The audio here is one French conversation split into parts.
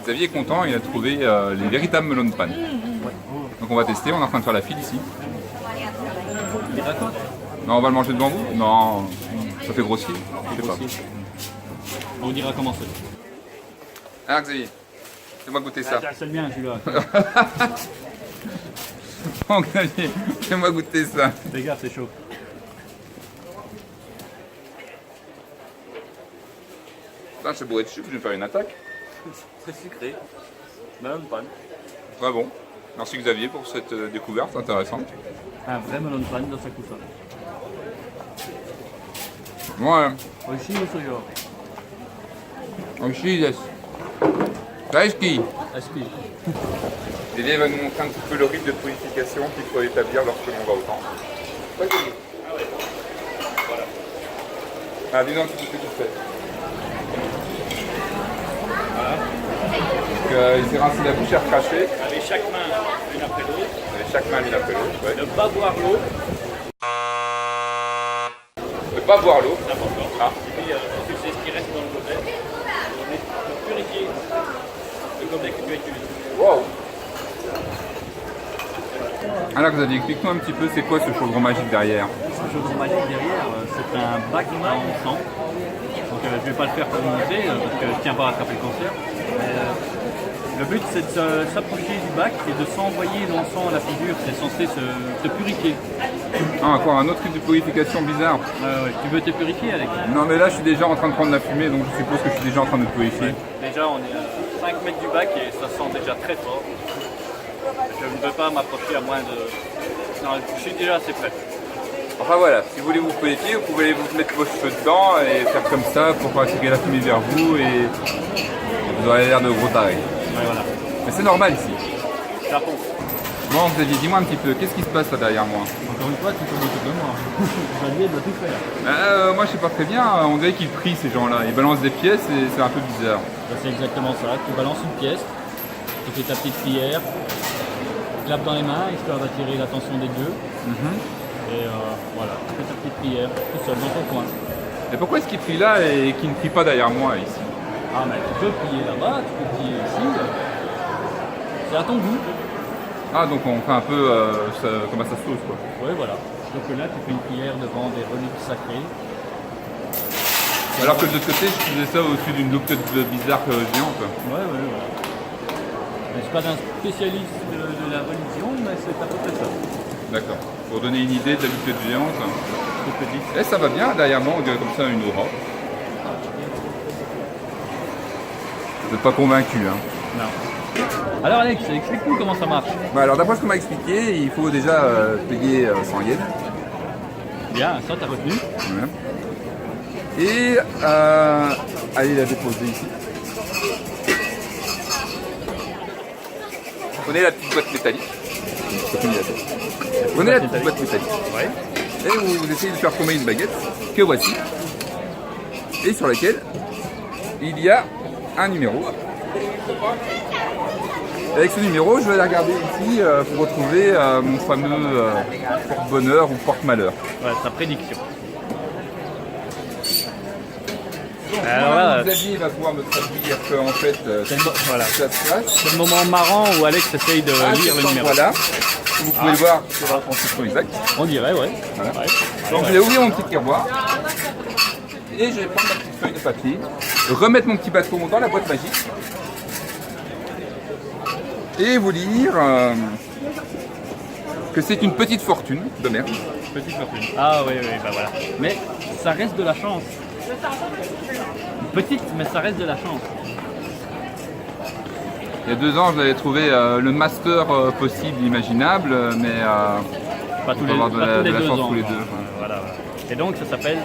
Xavier est content, il a trouvé les véritables melons de panne. Donc on va tester, on est en train de faire la file ici. Il raconte. Non, on va le manger devant vous? Non, ça fait grossier. Je sais pas. On dira comment c'est. Alors Xavier, fais-moi goûter ça. C'est le mien celui-là. Bon Xavier, fais-moi goûter ça. Les gars, c'est chaud. Putain, c'est bourré de sucre, je vais me faire une attaque. Très sucré. Melon de panne. Très bon. Merci Xavier pour cette découverte intéressante. Un vrai melon de panne dans sa coussa. Ouais, Oishi ou soyo? aussi, yes. Daisuki. Aski. Xavier va nous montrer un petit peu le rythme de purification qu'il faut établir lorsque l'on va au temple. Ouais, Xavier. Voilà. Ah, dis-nous un petit peu ce que tu fais. Voilà. Donc, il s'est rincé la bouche à recracher. Avec chaque main l'une après l'autre. Avec chaque main l'une après l'autre. Ouais. Ne pas boire l'eau. Ne pas boire l'eau. C'est important. Ah. Et puis, tu sais ce qui reste dans le gobelet. Pour purifier le gobelet que tu utilises. Wow. Alors Xavier, explique-nous un petit peu c'est quoi ce chaudron magique derrière. Ce chaudron magique derrière, c'est un bac à encens. Donc je ne vais pas le faire pour vous montrer parce que je ne tiens pas à attraper le cancer. Le but c'est de s'approcher du bac et de s'envoyer l'encens à la figure. C'est censé se purifier. Ah, encore un autre type de purification bizarre. Ouais. Tu veux te purifier Alex? Non mais là je suis déjà en train de prendre la fumée donc je suppose que je suis déjà en train de me purifier. Déjà on est à 5 mètres du bac et ça sent déjà très fort. Je ne veux pas m'approcher à moins de... Non, je suis déjà assez près. Enfin voilà, si vous voulez vous purifier, vous pouvez vous mettre vos cheveux dedans et faire comme ça pour attirer la fumée vers vous et vous aurez l'air de gros tarés. Ouais, voilà. Mais c'est normal ici. Japon. Bon Xavier, dis-moi un petit peu, qu'est-ce qui se passe là derrière moi? Encore une fois, tu connais tout de moi. Xavier doit tout faire. Moi je sais pas très bien, on dirait qu'ils prient ces gens-là, ils balancent des pièces et c'est un peu bizarre. C'est exactement ça. Tu balances une pièce, tu fais ta petite prière, tu clapes dans les mains, histoire d'attirer l'attention des dieux. Et voilà, tu fais ta petite prière, tout seul, dans ton coin. Et pourquoi est-ce qu'ils prient là et qu'ils ne prient pas derrière moi ici? Ah mais tu peux prier là-bas, tu peux prier ici. C'est à ton goût. Ah donc on fait un peu comme à sa sauce quoi. Ouais voilà. Donc là tu fais une prière devant des reliques sacrées. Alors que de l'autre côté je faisais ça au-dessus d'une loupe bizarre géante. Ouais, voilà. Je ne suis pas un spécialiste de la religion, mais c'est à peu près ça. D'accord. Pour donner une idée de la loupe géante. Toute petite. Et ça va bien, derrière moi on dirait comme ça une aura. Vous n'êtes pas convaincu hein? Non. Alors Alex, explique-nous comment ça marche. Bah alors d'après ce qu'on m'a expliqué, il faut déjà payer 100 yens. Bien, ça t'as retenu. Ouais. Et allez la déposer ici. Prenez la petite boîte métallique. Prenez la petite boîte métallique. Ouais. Et vous essayez de faire tomber une baguette, que voici. Et sur laquelle il y a un numéro. Avec ce numéro, je vais aller regarder ici pour retrouver mon fameux porte-bonheur ou porte-malheur. Ouais, sa prédiction. Alors là, Xavier va pouvoir me traduire que en fait, voilà. ça se passe. C'est le moment marrant où Alex essaye de lire le numéro. Voilà, vous pouvez le voir sur la transcription exacte. On dirait, ouais. Voilà. Ouais. Donc je vais ouvrir mon petit tiroir et je vais prendre ma petite feuille de papier, remettre mon petit bâton dans la boîte magique et vous lire que c'est une petite fortune de merde. Petite fortune. Ah oui, bah voilà. Mais ça reste de la chance. Petite, mais ça reste de la chance. Il y a 2 ans, j'avais trouvé le master possible, imaginable, mais Pas tous on les, peut avoir pas de la tous les 2 chance ans. tous les quoi. deux. Voilà. Et donc ça s'appelle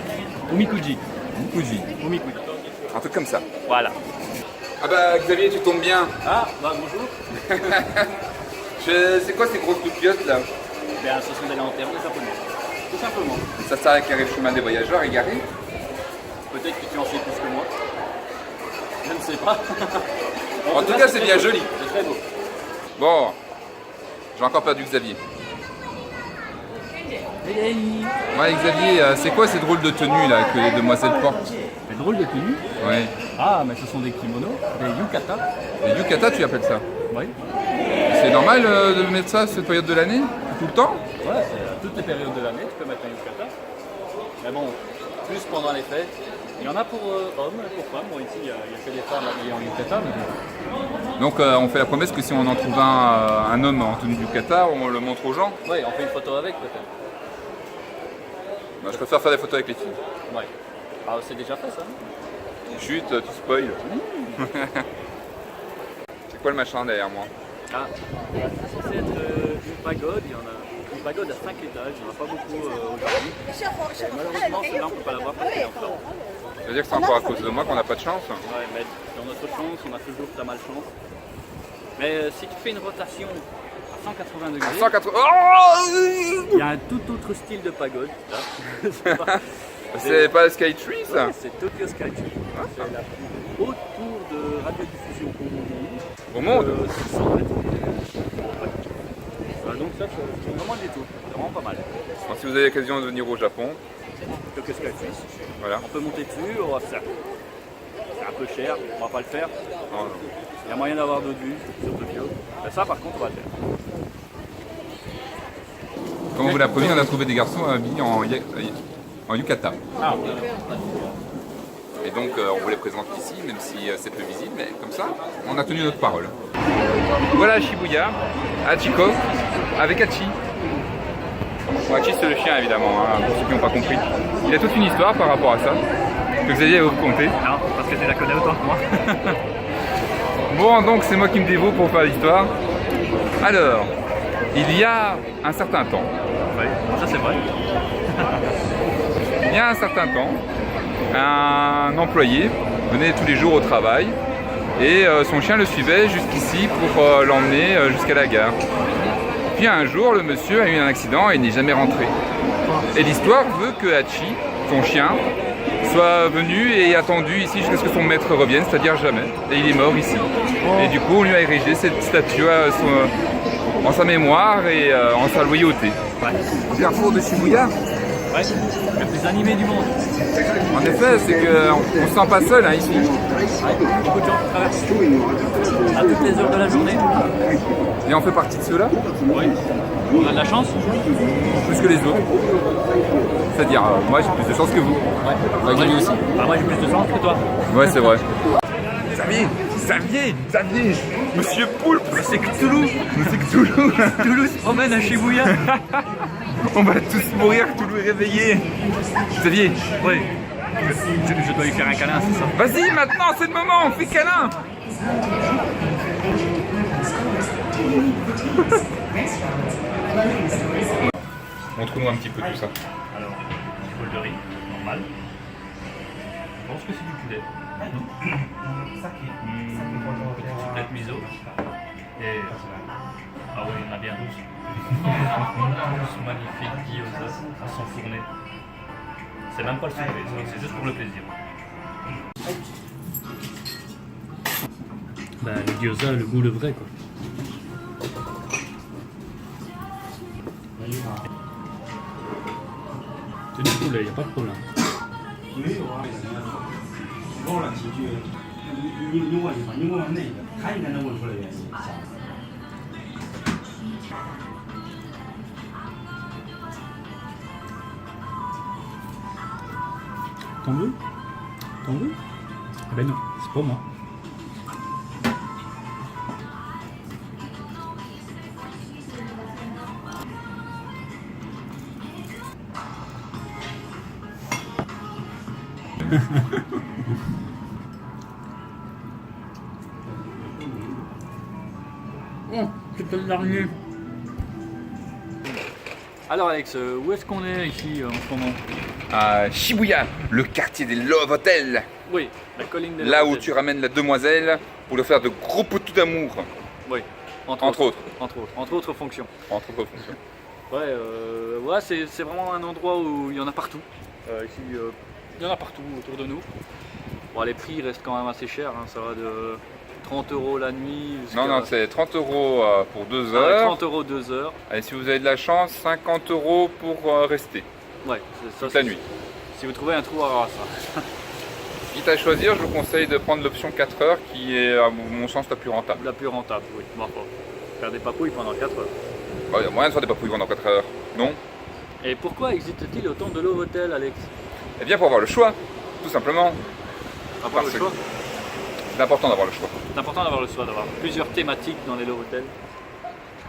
Omikuji. Fuji. Omikuji. Un truc comme ça. Voilà. Ah bah Xavier, tu tombes bien. Ah, bah bonjour. C'est quoi ces grosses loupiottes là? Bien, ce sont des lanternes japonaises. Tout simplement. Ça sert à éclairer le chemin des voyageurs égarés. Peut-être que tu en sais plus que moi. Je ne sais pas. En tout cas, c'est bien joli. C'est très beau. Bon, j'ai encore perdu Xavier. Ouais Xavier, c'est quoi ces drôles de tenues là que les demoiselles portent? Les des drôles de tenues. Ouais. Ah, mais ce sont des kimonos, des yukata. Les yukata, tu appelles ça? Oui. C'est normal de mettre ça à cette période de l'année? Tout le temps? Ouais, c'est à toutes les périodes de l'année, tu peux mettre un yukata. Mais bon, plus pendant les fêtes. Il y en a pour hommes et pour femmes. Bon, ici, il y a que des femmes habillées en yukata. Mais... Donc on fait la promesse que si on en trouve un homme en tenue yukata, on le montre aux gens. Ouais, on fait une photo avec peut-être. Je préfère faire des photos avec les filles. Ouais. Ah, c'est déjà fait ça. Chut, tu spoil. C'est quoi le machin derrière moi? Ah, c'est censé être une pagode. Il y en a une pagode à 5 étages. Il n'y en a pas beaucoup aujourd'hui. Malheureusement, celle-là, on ne peut pas la voir parce qu'elle est en forme. Ça veut dire que c'est encore à cause de moi qu'on n'a pas de chance? Ouais, mais dans notre chance, on a toujours ta malchance. Mais si tu fais une rotation à 180 degrés, 180... Oh, il y a un tout autre style de pagode. c'est pas Skytree ça? C'est Tokyo Skytree. C'est la plus haute tour de radiodiffusion Au monde? 600 mètres. Donc ça, c'est vraiment des tours. C'est vraiment pas mal. Bon, si vous avez l'occasion de venir au Japon, Tokyo Skytree. voilà. On peut monter dessus, on va faire. C'est un peu cher, on va pas le faire. Non, non. Il y a moyen d'avoir d'autres vues sur Tokyo. Mais ça, par contre, on va le faire. Comme on vous l'a promis, on a trouvé des garçons habillés en yukata. Ah, Et donc on vous les présente ici, même si c'est peu visible, mais comme ça, on a tenu notre parole. Voilà Shibuya, Hachiko, avec Hachi. Bon, Hachi c'est le chien évidemment, hein, pour ceux qui n'ont pas compris. Il y a toute une histoire par rapport à ça, que Xavier va vous raconter. non, parce que tu la connais autant que moi. Bon, donc c'est moi qui me dévoue pour faire l'histoire. Alors, il y a un certain temps, Oui, ça c'est vrai. il y a un certain temps, un employé venait tous les jours au travail et son chien le suivait jusqu'ici pour l'emmener jusqu'à la gare. Puis un jour, le monsieur a eu un accident et n'est jamais rentré. Et l'histoire veut que Hachi, son chien, soit venu et attendu ici jusqu'à ce que son maître revienne, c'est-à-dire jamais. Et il est mort ici. Et du coup, on lui a érigé cette statue en sa mémoire et en sa loyauté. Ouais. Carrefour de Shibuya. Ouais, le plus animé du monde. En effet, c'est qu'on ne se sent pas seul hein, ici. Beaucoup de gens qui traversent à toutes les heures de la journée. Et on fait partie de ceux-là, Oui. On a de la chance. plus que les autres. C'est-à-dire, moi j'ai plus de chance que vous. Ouais. Xavier aussi. Bah, moi j'ai plus de chance que toi. Ouais, c'est vrai. Xavier, Monsieur Poulpe, C'est Cthulhu. c'est Cthulhu. Cthulhu se promène à Shibuya. On va tous mourir, Cthulhu est réveillé. Xavier, Oui. Je dois lui faire un câlin, c'est ça. vas-y maintenant, c'est le moment, on fait câlin. Montre-nous un petit peu tout ça. Alors, bol de riz, normal. Je pense que c'est du poulet. Petite plate miso. Et... Ah oui, il y en a bien 12. 12 magnifiques gyoza à s'enfourner. C'est même pas le souper, c'est juste pour le plaisir. Bah, le gyoza, le goût, le vrai quoi. C'est du poulet, y a pas de problème. T'en veux? T'en veux? Ah ben non, c'est pour moi. Oh, c'était le dernier. Alors Alex, où est-ce qu'on est ici en ce moment? À Shibuya, le quartier des Love Hotels. Oui, la colline des Là où Hôtels. tu ramènes la demoiselle pour lui faire de gros poutous d'amour. Oui, Entre autres. Entre autres fonctions. Entre autres fonctions. Ouais, c'est vraiment un endroit où il y en a partout. Ici, il y en a partout autour de nous. Bon, les prix restent quand même assez chers, hein, ça va de 30 € la nuit jusqu'à... Non, c'est 30 € pour 2 Ah, heures. 30 € 2 heures. Et si vous avez de la chance, 50 € pour rester Ouais, toute la nuit. Si vous trouvez un trou à ça. c'était à choisir, je vous conseille de prendre l'option 4 heures qui est à mon sens la plus rentable. La plus rentable, oui. Bon, faire des papouilles pendant 4 heures. Il y a moyen de faire des papouilles pendant 4 heures, non? Et pourquoi existe-t-il autant de love hotels, Alex? Eh bien pour avoir le choix, tout simplement. Avoir le choix. C'est important d'avoir le choix. C'est important d'avoir le choix, d'avoir plusieurs thématiques dans les love hotels.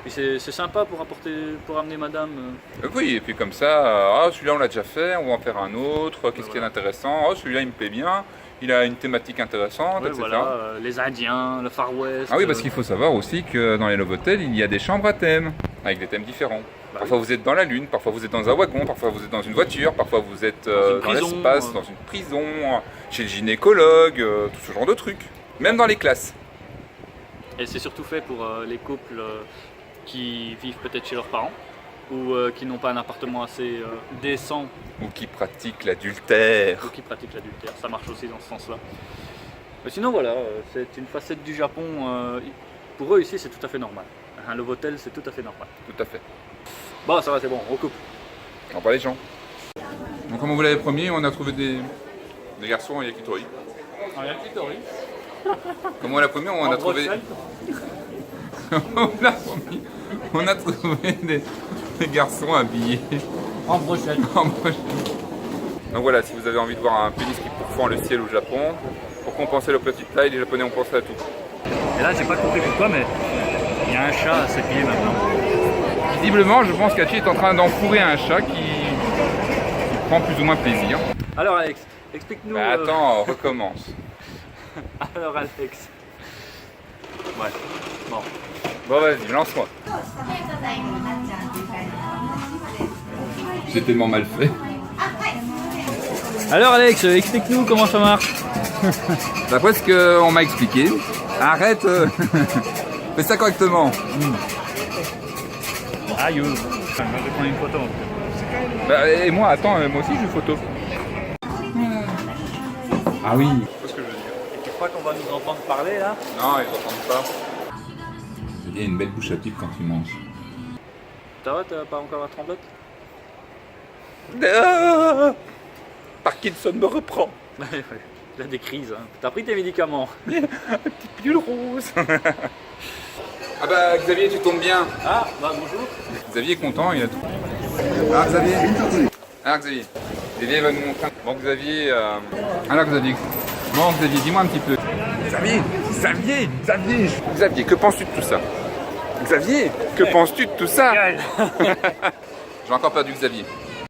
Et c'est sympa pour amener madame. Oui, et puis comme ça, ah, celui-là on l'a déjà fait, on va en faire un autre, qu'est-ce qu'il y a d'intéressant? Oh, celui-là il me plaît bien, il a une thématique intéressante, Ouais, etc. voilà, les Indiens, le Far West. Ah oui, parce qu'il faut savoir aussi que dans les love hotels, il y a des chambres à thème, avec des thèmes différents. Bah Parfois vous êtes dans la lune, parfois vous êtes dans un wagon, parfois vous êtes dans une voiture, parfois vous êtes dans l'espace, dans une prison, chez le gynécologue, tout ce genre de trucs. Même dans les classes. Et c'est surtout fait pour les couples qui vivent peut-être chez leurs parents ou qui n'ont pas un appartement assez décent. Ou qui pratiquent l'adultère. Ou qui pratiquent l'adultère, ça marche aussi dans ce sens-là. Mais sinon voilà, c'est une facette du Japon, pour eux ici c'est tout à fait normal. Un love hotel c'est tout à fait normal. Tout à fait. Bon ça va, c'est bon, on coupe. On parle les gens. Donc comme on vous l'avait promis, on a trouvé des garçons à yakitori. Un yakitori. Comme on l'a promis, on a trouvé... on a trouvé des garçons habillés En brochette. en brochette. Donc voilà, si vous avez envie de voir un pénis qui pourfend le ciel au Japon, pour compenser le petite taille, les Japonais ont pensé à tout. Et là j'ai pas compris pourquoi, mais il y a un chat à ses pieds maintenant. Visiblement, je pense qu'Hachi est en train d'enfourrer un chat qui prend plus ou moins plaisir. Alors Alex, explique-nous... Bah, attends, on recommence. Alors Alex... Ouais, bon. Bon vas-y, lance-moi. C'est tellement mal fait. Alors Alex, explique-nous comment ça marche. D'après ce qu'on m'a expliqué, arrête, fais ça correctement. Aïe, je vais prendre une photo. Bah, et moi, attends, moi aussi je fais photo. Ah oui. C'est ce que je veux dire. Et tu crois qu'on va nous entendre parler là? Non, ils n'entendent pas. Il y a une belle bouche à pipe quand tu manges. Ça va, t'as pas encore la tremblote? Ah, Parkinson me reprend. Il a des crises, hein. T'as pris tes médicaments? Petite pilule rose. Ah bah Xavier, tu tombes bien. Ah, bah bonjour. Xavier est content, il a tout. Alors Xavier. Xavier va nous montrer. Bon Xavier. Alors Xavier. Bon Xavier, dis-moi un petit peu. Xavier, que penses-tu de tout ça? Xavier, que penses-tu de tout ça? J'ai encore perdu Xavier.